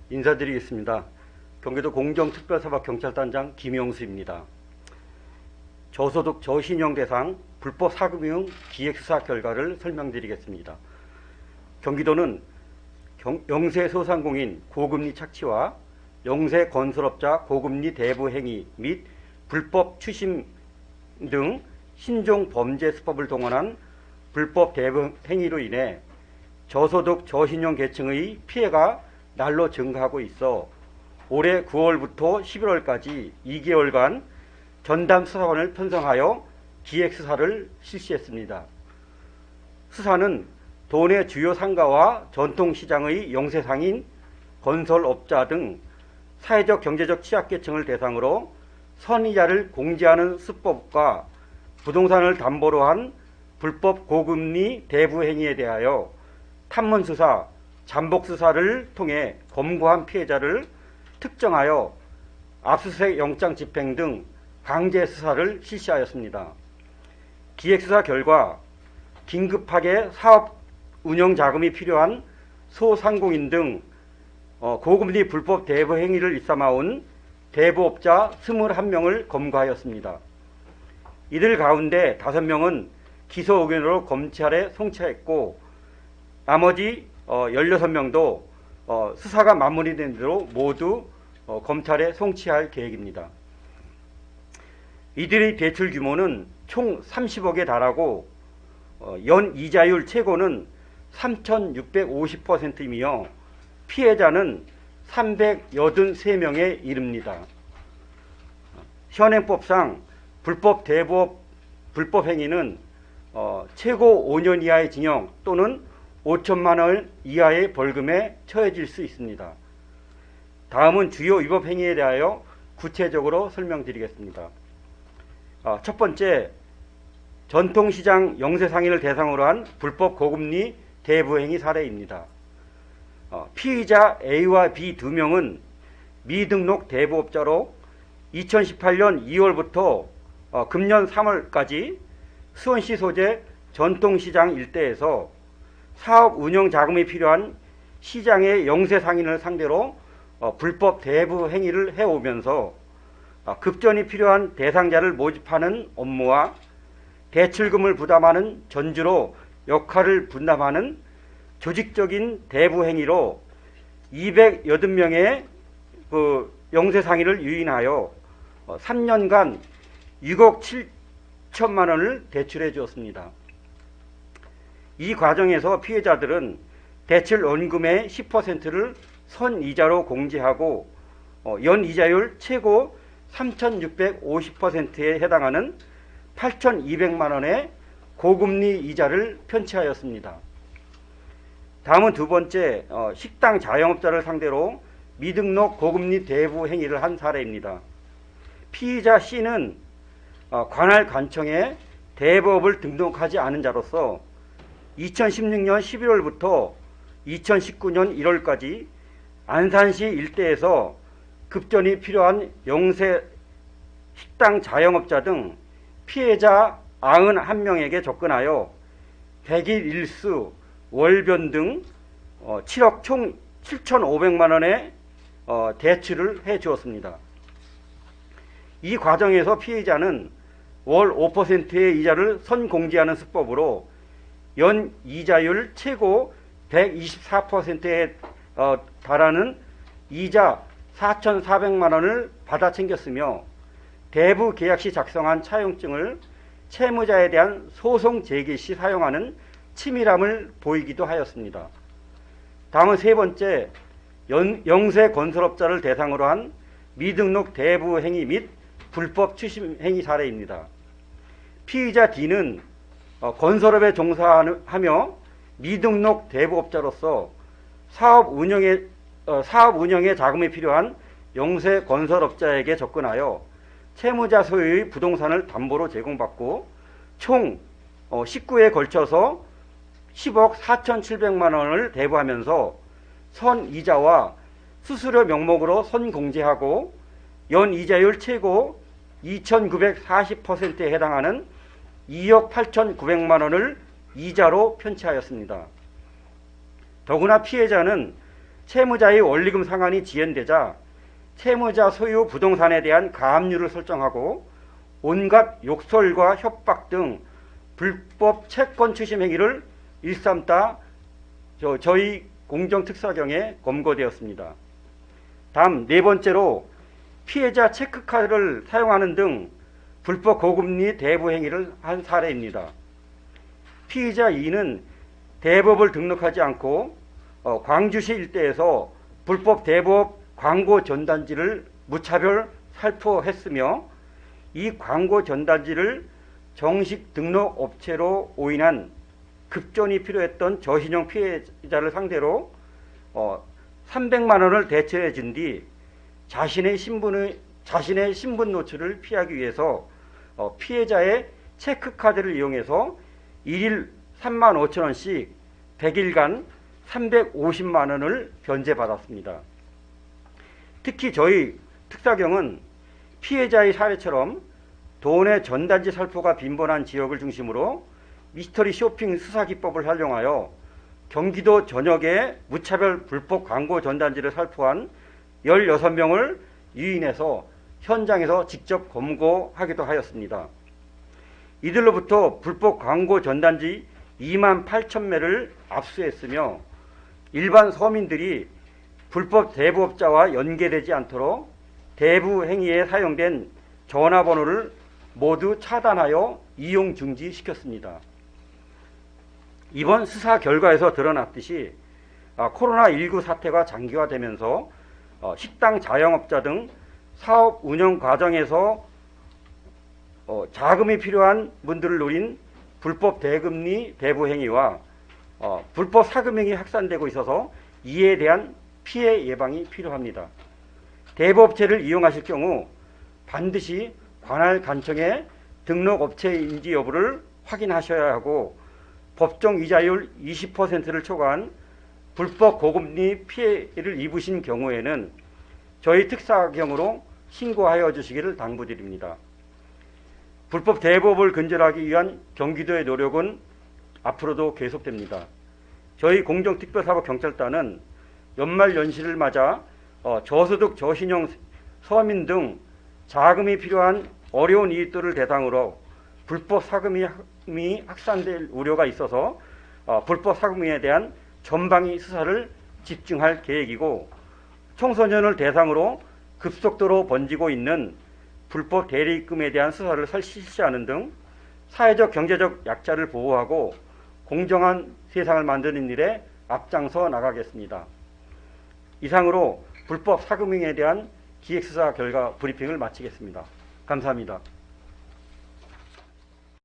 인사드리겠습니다. 경기도 공정특별사법경찰단장 김영수입니다. 저소득 저신용 대상 불법 사금융 기획수사 결과를 설명드리겠습니다. 경기도는 영세소상공인 고금리 착취와 영세건설업자 고금리 대부 행위 및 불법 추심 등 신종 범죄 수법을 동원한 불법 대부 행위로 인해 저소득 저신용 계층의 피해가 날로 증가하고 있어 올해 9월부터 11월까지 2개월간 전담 수사관을 편성하여 기획수사를 실시했습니다. 수사는 도내 주요 상가와 전통시장의 영세상인 건설업자 등 사회적 경제적 취약계층을 대상으로 선이자를 공제하는 수법과 부동산을 담보로 한 불법 고금리 대부 행위에 대하여 탐문수사, 잠복수사를 통해 검거한 피해자를 특정하여 압수수색 영장 집행 등 강제수사를 실시하였습니다. 기획수사 결과 긴급하게 사업 운영 자금이 필요한 소상공인 등 고금리 불법 대부 행위를 일삼아온 대부업자 21명을 검거하였습니다. 이들 가운데 5명은 기소 의견으로 검찰에 송치했고 나머지 16명도 수사가 마무리된 대로 모두 검찰에 송치할 계획입니다. 이들의 대출 규모는 총 30억에 달하고 연 이자율 최고는 3,650%이며 피해자는 383명에 이릅니다. 현행법상 불법 행위는 최고 5년 이하의 징역 또는 5천만 원 이하의 벌금에 처해질 수 있습니다. 다음은 주요 위법 행위에 대하여 구체적으로 설명드리겠습니다. 첫 번째, 전통시장 영세상인을 대상으로 한 불법 고금리 대부 행위 사례입니다. 피의자 A와 B 2명은 미등록 대부업자로 2018년 2월부터 금년 3월까지 수원시 소재 전통시장 일대에서 사업 운영 자금이 필요한 시장의 영세상인을 상대로 불법 대부 행위를 해오면서 급전이 필요한 대상자를 모집하는 업무와 대출금을 부담하는 전주로 역할을 분담하는 조직적인 대부 행위로 280명의 영세상인을 유인하여 3년간 6억 7천만 원을 대출해 주었습니다. 이 과정에서 피해자들은 대출 원금의 10%를 선이자로 공제하고 연이자율 최고 3,650%에 해당하는 8,200만 원의 고금리 이자를 편취하였습니다. 다음은 두 번째, 식당 자영업자를 상대로 미등록 고금리 대부 행위를 한 사례입니다. 피의자 C는 관할 관청에 대부업을 등록하지 않은 자로서 2016년 11월부터 2019년 1월까지 안산시 일대에서 급전이 필요한 영세 식당 자영업자 등 피해자 91명에게 접근하여 100일 일수, 월변 등 7억 총 7,500만 원의 대출을 해 주었습니다. 이 과정에서 피해자는 월 5%의 이자를 선공제하는 수법으로 연 이자율 최고 124%에 달하는 이자 4,400만 원을 받아 챙겼으며 대부 계약 시 작성한 차용증을 채무자에 대한 소송 제기 시 사용하는 치밀함을 보이기도 하였습니다. 다음은 세 번째, 영세 건설업자를 대상으로 한 미등록 대부 행위 및 불법 추심 행위 사례입니다. 피의자 D는 건설업에 종사하며 미등록 대부업자로서 사업 운영에 자금이 필요한 영세 건설업자에게 접근하여 채무자 소유의 부동산을 담보로 제공받고 총 19회에 걸쳐서 10억 4,700만 원을 대부하면서 선이자와 수수료 명목으로 선공제하고 연이자율 최고 2,940%에 해당하는 2억 8,900만 원을 이자로 편취하였습니다. 더구나 피해자는 채무자의 원리금 상환이 지연되자 채무자 소유 부동산에 대한 가압류를 설정하고 온갖 욕설과 협박 등 불법 채권 추심 행위를 일삼다 저희 공정특사경에 검거되었습니다. 다음 네 번째로 피해자 체크카드를 사용하는 등 불법 고금리 대부 행위를 한 사례입니다. 피의자 2는 대법을 등록하지 않고 광주시 일대에서 불법 대법 광고 전단지를 무차별 살포했으며 이 광고 전단지를 정식 등록 업체로 오인한 급전이 필요했던 저신용 피해자를 상대로 300만 원을 대체해 준 뒤 자신의 신분 노출을 피하기 위해서 피해자의 체크카드를 이용해서 일일 3만 5천 원씩 100일간 350만 원을 변제받았습니다. 특히 저희 특사경은 피해자의 사례처럼 돈의 전단지 살포가 빈번한 지역을 중심으로 미스터리 쇼핑 수사기법을 활용하여 경기도 전역에 무차별 불법 광고 전단지를 살포한 16명을 유인해서 현장에서 직접 검거하기도 하였습니다. 이들로부터 불법 광고 전단지 2만 8천 매를 압수했으며 일반 서민들이 불법 대부업자와 연계되지 않도록 대부 행위에 사용된 전화번호를 모두 차단하여 이용 중지시켰습니다. 이번 수사 결과에서 드러났듯이 코로나19 사태가 장기화되면서 식당 자영업자 등 사업 운영 과정에서 자금이 필요한 분들을 노린 불법 대금리 대부 행위와 불법 사금 행위 확산되고 있어서 이에 대한 피해 예방이 필요합니다. 대부업체를 이용하실 경우 반드시 관할 간청의 등록업체인지 여부를 확인하셔야 하고 법정 이자율 20%를 초과한 불법 고금리 피해를 입으신 경우에는 저희 특사경으로 신고하여 주시기를 당부드립니다. 불법 대부업을 근절하기 위한 경기도의 노력은 앞으로도 계속됩니다. 저희 공정특별사법경찰단은 연말 연시를 맞아 저소득 저신용 서민 등 자금이 필요한 어려운 이웃들을 대상으로 불법 사금이 확산될 우려가 있어서 불법 사금에 대한 전방위 수사를 집중할 계획이고 청소년을 대상으로 급속도로 번지고 있는 불법 대리입금에 대한 수사를 실시하는 등 사회적 경제적 약자를 보호하고 공정한 세상을 만드는 일에 앞장서 나가겠습니다. 이상으로 불법 사금행위에 대한 기획수사 결과 브리핑을 마치겠습니다. 감사합니다.